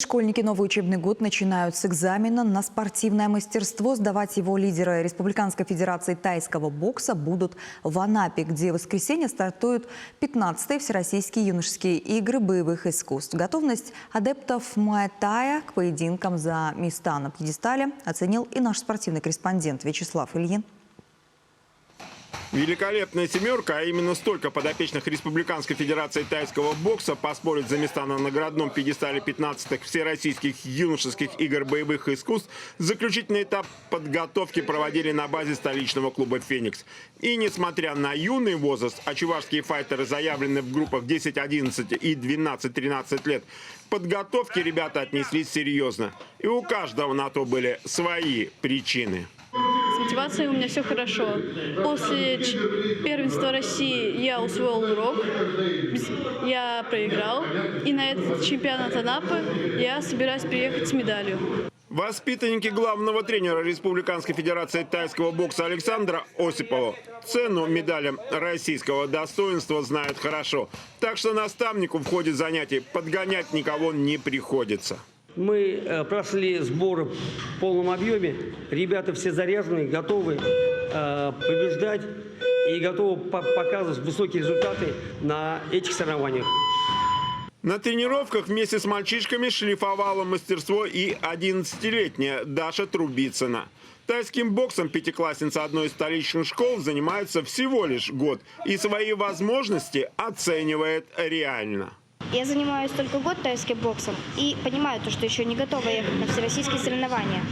Школьники новый учебный год начинают с экзамена на спортивное мастерство. Сдавать его лидеры Республиканской федерации тайского бокса будут в Анапе, где в воскресенье стартуют 15-е Всероссийские юношеские игры боевых искусств. Готовность адептов муай-тая к поединкам за места на пьедестале оценил и наш спортивный корреспондент Вячеслав Ильин. Великолепная семерка, а именно столько подопечных Республиканской федерации тайского бокса поспорит за места на наградном пьедестале 15-х Всероссийских юношеских игр боевых искусств, заключительный этап подготовки проводили на базе столичного клуба «Феникс». И несмотря на юный возраст, а чувашские файтеры заявлены в группах 10-11 и 12-13 лет, к подготовке ребята отнеслись серьезно. И у каждого на то были свои причины. С мотивацией у меня все хорошо. После первенства России я усвоил урок, я проиграл. И на этот чемпионат Анапы я собираюсь приехать с медалью. Воспитанники главного тренера Республиканской федерации тайского бокса Александра Осипова цену медалям российского достоинства знают хорошо. Так что наставнику в ходе занятий подгонять никого не приходится. Мы прошли сбор в полном объеме. Ребята все заряжены, готовы побеждать и готовы показывать высокие результаты на этих соревнованиях. На тренировках вместе с мальчишками шлифовала мастерство и 11-летняя Даша Трубицына. Тайским боксом пятиклассница одной из столичных школ занимается всего лишь год и свои возможности оценивает реально. Я занимаюсь только год тайским боксом и понимаю, что еще не готова ехать на всероссийские соревнования.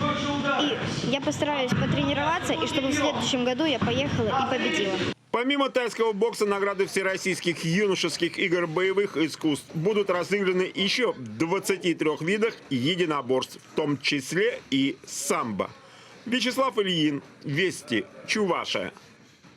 И я постараюсь потренироваться, и чтобы в следующем году я поехала и победила. Помимо тайского бокса, награды Всероссийских юношеских игр боевых искусств будут разыграны еще в 23 видах единоборств, в том числе и самбо. Вячеслав Ильин, Вести, Чувашия.